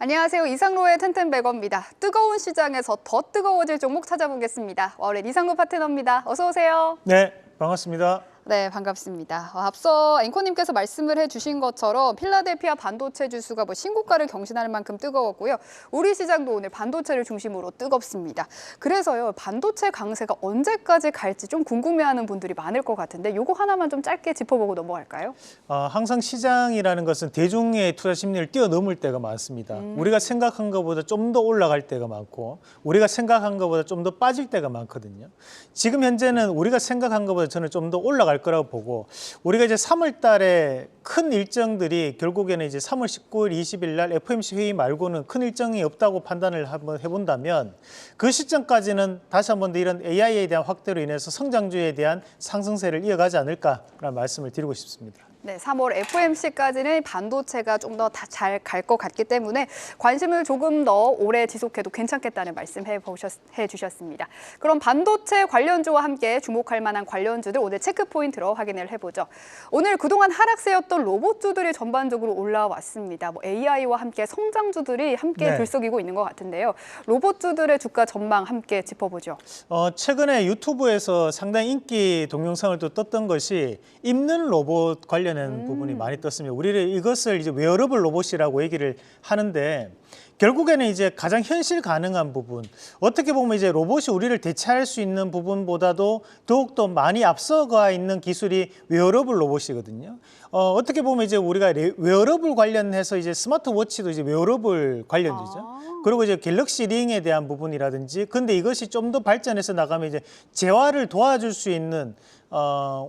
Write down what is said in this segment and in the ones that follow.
안녕하세요. 이상로의 튼튼백어입니다. 뜨거운 시장에서 더 뜨거워질 종목 찾아보겠습니다. 월요일 이상로 파트너입니다. 어서 오세요. 네, 반갑습니다. 네, 반갑습니다. 앞서 앵커님께서 말씀을 해주신 것처럼 필라델피아 반도체 지수가 신고가를 경신할 만큼 뜨거웠고요. 우리 시장도 오늘 반도체를 중심으로 뜨겁습니다. 그래서요, 반도체 강세가 언제까지 갈지 좀 궁금해하는 분들이 많을 것 같은데 요거 하나만 좀 짧게 짚어보고 넘어갈까요? 항상 시장이라는 것은 대중의 투자 심리를 뛰어넘을 때가 많습니다. 우리가 생각한 것보다 좀 더 올라갈 때가 많고 우리가 생각한 것보다 좀 더 빠질 때가 많거든요. 지금 현재는 우리가 생각한 것보다 저는 좀 더 올라갈 거라고 보고 우리가 이제 3월 달에 큰 일정들이 결국에는 이제 3월 19일, 20일 날 FOMC 회의 말고는 큰 일정이 없다고 판단을 한번 해본다면 그 시점까지는 다시 한번 더 이런 AI에 대한 확대로 인해서 성장주에 대한 상승세를 이어가지 않을까라는 말씀을 드리고 싶습니다. 네, 3월 FOMC까지는 반도체가 좀 더 잘 갈 것 같기 때문에 관심을 조금 더 오래 지속해도 괜찮겠다는 말씀 해주셨습니다. 그럼 반도체 관련주와 함께 주목할 만한 관련주들 오늘 체크포인트로 확인을 해보죠. 오늘 그동안 하락세였던 로봇주들이 전반적으로 올라왔습니다. AI와 함께 성장주들이 함께 들썩이고 있는 것 같은데요. 로봇주들의 주가 전망 함께 짚어보죠. 최근에 유튜브에서 상당히 인기 동영상을 또 떴던 것이 입는 로봇 관련된 부분이 많이 떴습니다. 우리는 이것을 이제 웨어러블 로봇이라고 얘기를 하는데 결국에는 이제 가장 현실 가능한 부분, 어떻게 보면 이제 로봇이 우리를 대체할 수 있는 부분보다도 더욱더 많이 앞서가 있는 기술이 웨어러블 로봇이거든요. 어떻게 보면 이제 우리가 웨어러블 관련해서 이제 스마트워치도 이제 웨어러블 관련이죠. 그리고 이제 갤럭시 링에 대한 부분이라든지, 근데 이것이 좀 더 발전해서 나가면 이제 재활을 도와줄 수 있는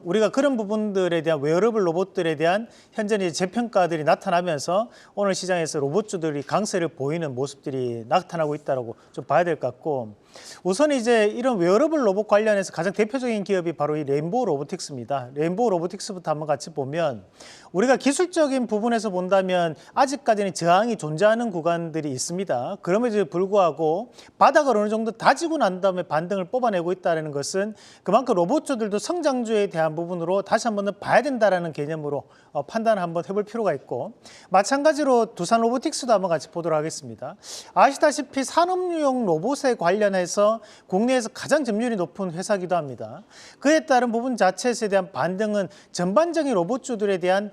우리가 그런 부분들에 대한 웨어러블 로봇들에 대한 현재는 이제 재평가들이 나타나면서 오늘 시장에서 로봇주들이 강세를 보이는 모습들이 나타나고 있다고 좀 봐야 될 것 같고, 우선 이제 이런 웨어러블 로봇 관련해서 가장 대표적인 기업이 바로 이 레인보우 로보틱스입니다. 레인보우 로보틱스부터 한번 같이 보면 우리가 기술적인 부분에서 본다면 아직까지는 저항이 존재하는 구간들이 있습니다. 그럼에도 불구하고 바닥을 어느 정도 다지고 난 다음에 반등을 뽑아내고 있다는 것은 그만큼 로봇주들도 성장주에 대한 부분으로 다시 한번 봐야 된다는 개념으로 판단을 한번 해볼 필요가 있고, 마찬가지로 두산 로보틱스도 한번 같이 보도록 하겠습니다. 아시다시피 산업용 로봇에 관련해서 국내에서 가장 점유율이 높은 회사이기도 합니다. 그에 따른 부분 자체에 대한 반등은 전반적인 로봇주들에 대한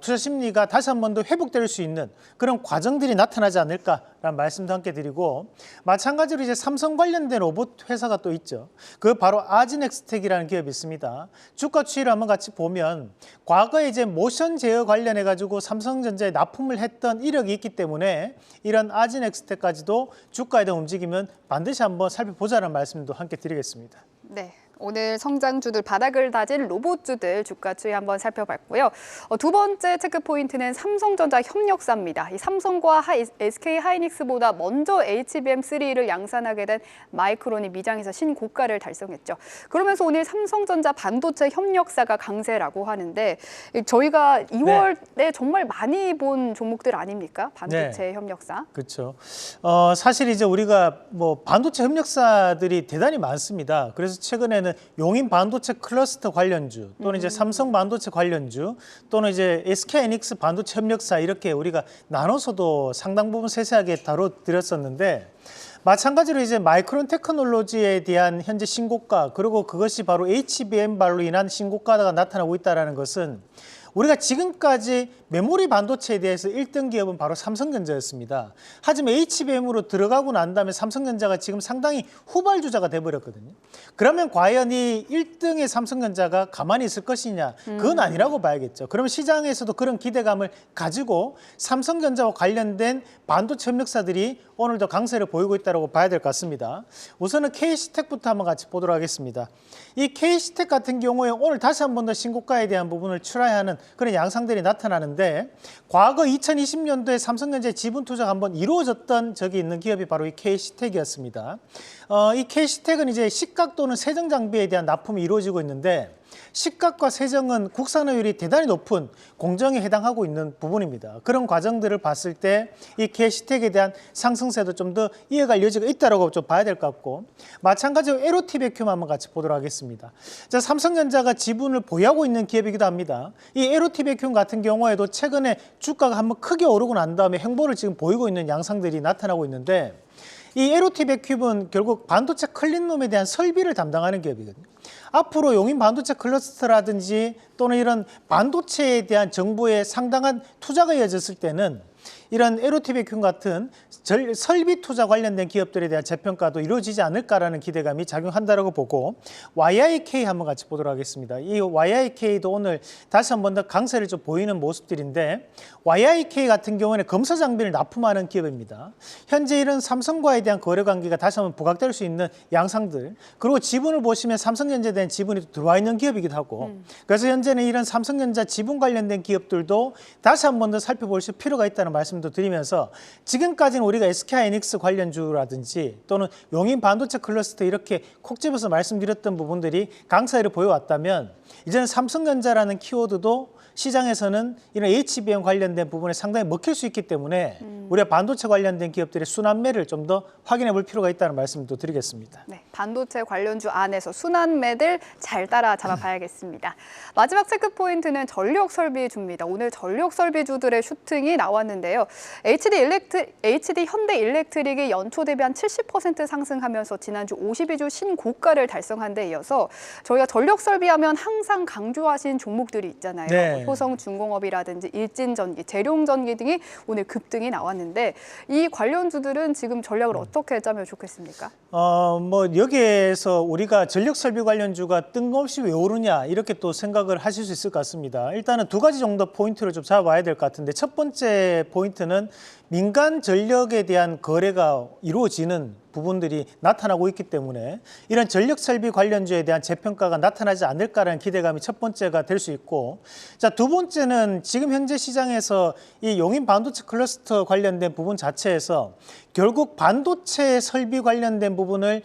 투자 심리가 다시 한 번 더 회복될 수 있는 그런 과정들이 나타나지 않을까라는 말씀도 함께 드리고, 마찬가지로 이제 삼성 관련된 로봇 회사가 또 있죠. 그 바로 아지넥스텍이라는 기업이 있습니다. 주가 추이를 한번 같이 보면 과거에 이제 모션 제어 관련해 가지고 삼성전자에 납품을 했던 이력이 있기 때문에 이런 아지넥스텍까지도 주가에 대한 움직임은 반드시 한번 살펴보자는 말씀도 함께 드리겠습니다. 네. 오늘 성장주들 바닥을 다진 로봇주들 주가 추이 한번 살펴봤고요. 두 번째 체크 포인트는 삼성전자 협력사입니다. 이 삼성과 SK 하이닉스보다 먼저 HBM3를 양산하게 된 마이크론이 미장에서 신고가를 달성했죠. 그러면서 오늘 삼성전자 반도체 협력사가 강세라고 하는데 저희가 2월에 정말 많이 본 종목들 아닙니까? 반도체 협력사. 그렇죠. 사실 이제 우리가 반도체 협력사들이 대단히 많습니다. 그래서 최근에는 용인 반도체 클러스터 관련주 또는 이제 삼성 반도체 관련주 또는 이제 SK 하이닉스 반도체 협력사 이렇게 우리가 나눠서도 상당 부분 세세하게 다뤄드렸었는데, 마찬가지로 이제 마이크론 테크놀로지에 대한 현재 신고가, 그리고 그것이 바로 HBM발로 인한 신고가가 나타나고 있다는 것은 우리가 지금까지 메모리 반도체에 대해서 1등 기업은 바로 삼성전자였습니다. 하지만 HBM으로 들어가고 난 다음에 삼성전자가 지금 상당히 후발주자가 돼버렸거든요. 그러면 과연 이 1등의 삼성전자가 가만히 있을 것이냐? 그건 아니라고 봐야겠죠. 그러면 시장에서도 그런 기대감을 가지고 삼성전자와 관련된 반도체 협력사들이 오늘도 강세를 보이고 있다고 봐야 될 것 같습니다. 우선은 KC텍부터 한번 같이 보도록 하겠습니다. 이 KC텍 같은 경우에 오늘 다시 한 번 더 신고가에 대한 부분을 출하하는 그런 양상들이 나타나는데, 과거 2020년도에 삼성전자의 지분 투자가 한번 이루어졌던 적이 있는 기업이 바로 이 KC텍이었습니다. 이 KC텍은 이제 식각 또는 세정 장비에 대한 납품이 이루어지고 있는데, 식각과 세정은 국산화율이 대단히 높은 공정에 해당하고 있는 부분입니다. 그런 과정들을 봤을 때 이 게시텍에 대한 상승세도 좀 더 이어갈 여지가 있다고 좀 봐야 될 것 같고, 마찬가지로 에로티 베큐um 한번 같이 보도록 하겠습니다. 자, 삼성전자가 지분을 보유하고 있는 기업이기도 합니다. 이 에로티 베큐um 같은 경우에도 최근에 주가가 한번 크게 오르고 난 다음에 횡보를 지금 보이고 있는 양상들이 나타나고 있는데, 이 에로티 베큐um은 결국 반도체 클린룸에 대한 설비를 담당하는 기업이거든요. 앞으로 용인 반도체 클러스터라든지 또는 이런 반도체에 대한 정부의 상당한 투자가 이어졌을 때는 이런 에로티 베큐um 같은 설비 투자 관련된 기업들에 대한 재평가도 이루어지지 않을까라는 기대감이 작용한다고 보고, YIK 한번 같이 보도록 하겠습니다. 이 YIK도 오늘 다시 한번 더 강세를 좀 보이는 모습들인데, YIK 같은 경우는 검사 장비를 납품하는 기업입니다. 현재 이런 삼성과에 대한 거래 관계가 다시 한번 부각될 수 있는 양상들, 그리고 지분을 보시면 삼성전자에 대한 지분이 들어와 있는 기업이기도 하고, 그래서 현재는 이런 삼성전자 지분 관련된 기업들도 다시 한번 더 살펴볼 필요가 있다는 말씀도 드리면서, 지금까지는 우리가 SK하이닉스 관련주라든지 또는 용인 반도체 클러스터 이렇게 콕 집어서 말씀드렸던 부분들이 강세를 보여왔다면, 이제는 삼성전자라는 키워드도 시장에서는 이런 HBM 관련된 부분에 상당히 먹힐 수 있기 때문에 우리가 반도체 관련된 기업들의 순환매를 좀 더 확인해 볼 필요가 있다는 말씀도 드리겠습니다. 네, 반도체 관련주 안에서 순환매들 잘 따라 잡아봐야겠습니다. 마지막 체크 포인트는 전력 설비주입니다. 오늘 전력 설비주들의 슈팅이 나왔는데요. HD 현대 일렉트릭이 연초 대비 한 70% 상승하면서 지난주 52주 신고가를 달성한 데 이어서 저희가 전력 설비하면 항상 강조하신 종목들이 있잖아요. 네. 효성중공업이라든지 일진전기, 재룡전기 등이 오늘 급등이 나왔는데, 이 관련주들은 지금 전략을 어떻게 짜면 좋겠습니까? 뭐 여기에서 우리가 전력 설비 관련주가 뜬금없이 왜 오르냐 이렇게 또 생각을 하실 수 있을 것 같습니다. 일단은 두 가지 정도 포인트를 좀 잡아봐야 될 것 같은데, 첫 번째 포인트는 민간 전력에 대한 거래가 이루어지는 부분들이 나타나고 있기 때문에 이런 전력 설비 관련주에 대한 재평가가 나타나지 않을까라는 기대감이 첫 번째가 될 수 있고, 자, 두 번째는 지금 현재 시장에서 이 용인 반도체 클러스터 관련된 부분 자체에서 결국 반도체 설비 관련된 부분을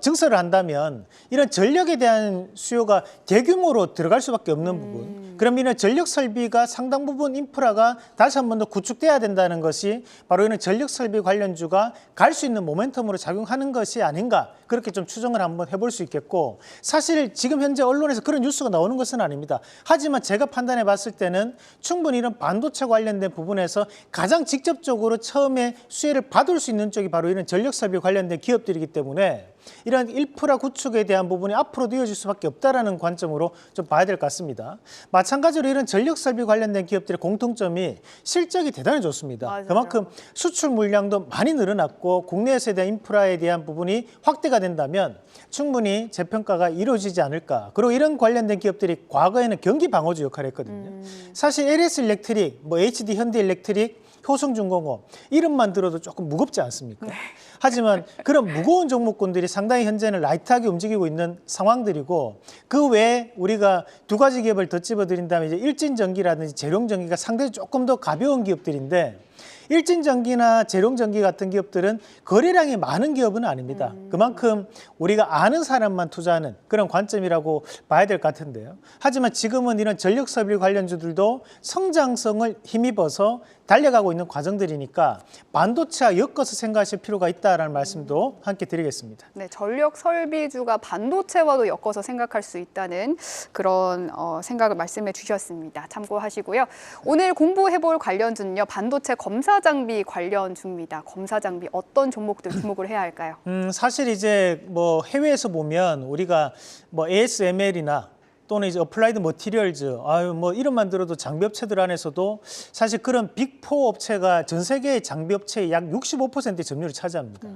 증설을 한다면 이런 전력에 대한 수요가 대규모로 들어갈 수밖에 없는 부분, 그럼 이런 전력 설비가 상당 부분 인프라가 다시 한 번 더 구축돼야 된다는 것이 바로 이런 전력 설비 관련주가 갈 수 있는 모멘텀으로 작용하는 것이 아닌가, 그렇게 좀 추정을 한번 해볼 수 있겠고, 사실 지금 현재 언론에서 그런 뉴스가 나오는 것은 아닙니다. 하지만 제가 판단해 봤을 때는 충분히 이런 반도체 관련된 부분에서 가장 직접적으로 처음에 수혜를 받을 수 있는 쪽이 바로 이런 전력 설비 관련된 기업들이기 때문에 이런 인프라 구축에 대한 부분이 앞으로도 이어질 수밖에 없다라는 관점으로 좀 봐야 될 것 같습니다. 마찬가지로 이런 전력 설비 관련된 기업들의 공통점이 실적이 대단히 좋습니다. 맞아요. 그만큼 수출 물량도 많이 늘어났고 국내에서에 대한 인프라에 대한 부분이 확대가 된다면 충분히 재평가가 이루어지지 않을까. 그리고 이런 관련된 기업들이 과거에는 경기 방어주 역할을 했거든요. 사실 LS 일렉트릭, 뭐 HD 현대 일렉트릭, 효성중공업 이름만 들어도 조금 무겁지 않습니까? 네. 하지만 그런 무거운 종목군들이 상당히 현재는 라이트하게 움직이고 있는 상황들이고, 그 외에 우리가 두 가지 기업을 더 집어드린다면 이제 일진전기라든지 재룡전기가 상당히 조금 더 가벼운 기업들인데, 일진전기나 재룡전기 같은 기업들은 거래량이 많은 기업은 아닙니다. 그만큼 우리가 아는 사람만 투자하는 그런 관점이라고 봐야 될 것 같은데요. 하지만 지금은 이런 전력 설비 관련주들도 성장성을 힘입어서 달려가고 있는 과정들이니까 반도체와 엮어서 생각하실 필요가 있다라는 말씀도 함께 드리겠습니다. 네, 전력 설비주가 반도체와도 엮어서 생각할 수 있다는 그런 생각을 말씀해 주셨습니다. 참고하시고요. 오늘 공부해볼 관련주는요, 반도체 검사 장비 관련주입니다. 검사 장비 어떤 종목들 주목을 해야 할까요? 사실 이제 뭐 해외에서 보면 우리가 뭐 ASML이나 또는 이제 어플라이드 머티리얼즈, 뭐 이름만 들어도 장비 업체들 안에서도 사실 그런 빅4 업체가 전 세계의 장비 업체의 약 65%의 점유율을 차지합니다.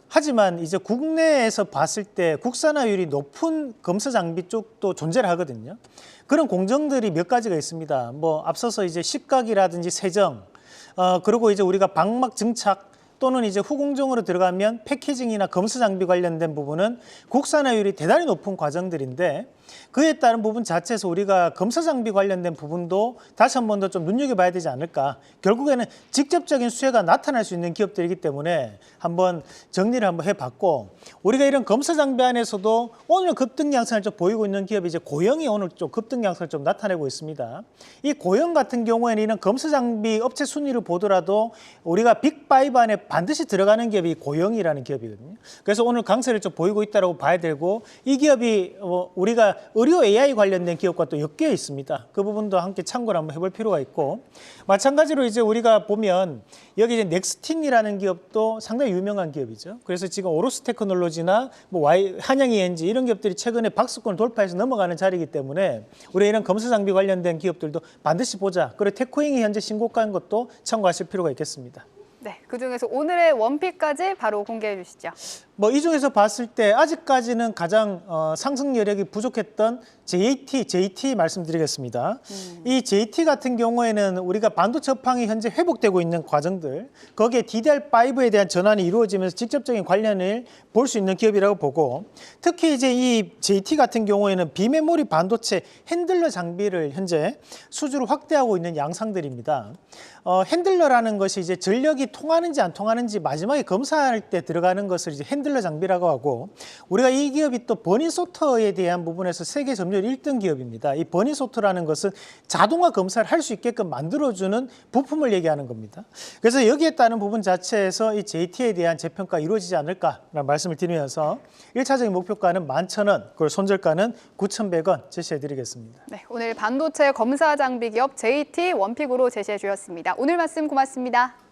하지만 이제 국내에서 봤을 때 국산화율이 높은 검사 장비 쪽도 존재를 하거든요. 그런 공정들이 몇 가지가 있습니다. 뭐 앞서서 이제 식각이라든지 세정, 그리고 이제 우리가 방막 증착 또는 이제 후공정으로 들어가면 패키징이나 검사 장비 관련된 부분은 국산화율이 대단히 높은 과정들인데, 그에 따른 부분 자체에서 우리가 검사 장비 관련된 부분도 다시 한 번 더 좀 눈여겨봐야 되지 않을까. 결국에는 직접적인 수혜가 나타날 수 있는 기업들이기 때문에 한번 정리를 한번 해봤고, 우리가 이런 검사 장비 안에서도 오늘 급등 양상을 좀 보이고 있는 기업이 이제 고영이 오늘 좀 급등 양상을 좀 나타내고 있습니다. 이 고영 같은 경우에는 이런 검사 장비 업체 순위를 보더라도 우리가 빅5 안에 반드시 들어가는 기업이 고영이라는 기업이거든요. 그래서 오늘 강세를 좀 보이고 있다고 봐야 되고, 이 기업이 우리가 의료 AI 관련된 기업과 또 엮여 있습니다. 그 부분도 함께 참고를 한번 해볼 필요가 있고, 마찬가지로 이제 우리가 보면 여기 이제 넥스틴이라는 기업도 상당히 유명한 기업이죠. 그래서 지금 오로스 테크놀로지나 뭐 한양 ENG 이런 기업들이 최근에 박스권을 돌파해서 넘어가는 자리이기 때문에 우리가 이런 검사 장비 관련된 기업들도 반드시 보자. 그리고 테코잉이 현재 신고가인 것도 참고하실 필요가 있겠습니다. 네, 그중에서 오늘의 원픽까지 바로 공개해 주시죠. 뭐 이 중에서 봤을 때 아직까지는 가장 상승 여력이 부족했던 JT 말씀드리겠습니다. 이 JT 같은 경우에는 우리가 반도체 업황이 현재 회복되고 있는 과정들, 거기에 DDR5에 대한 전환이 이루어지면서 직접적인 관련을 볼 수 있는 기업이라고 보고, 특히 이제 이 JT 같은 경우에는 비메모리 반도체 핸들러 장비를 현재 수주를 확대하고 있는 양상들입니다. 핸들러라는 것이 이제 전력이 통하는지 안 통하는지 마지막에 검사할 때 들어가는 것을 이제 핸들러 장비라고 하고, 우리가 이 기업이 또 버니소터에 대한 부분에서 세계 점유율 1등 기업입니다. 이 버니소터라는 것은 자동화 검사를 할 수 있게끔 만들어주는 부품을 얘기하는 겁니다. 그래서 여기에 따른 부분 자체에서 이 JT에 대한 재평가 이루어지지 않을까라는 말씀을 드리면서 1차적인 목표가는 11,000원, 그리고 손절가는 9,100원 제시해드리겠습니다. 네, 오늘 반도체 검사 장비 기업 JT 원픽으로 제시해 주셨습니다. 오늘 말씀 고맙습니다.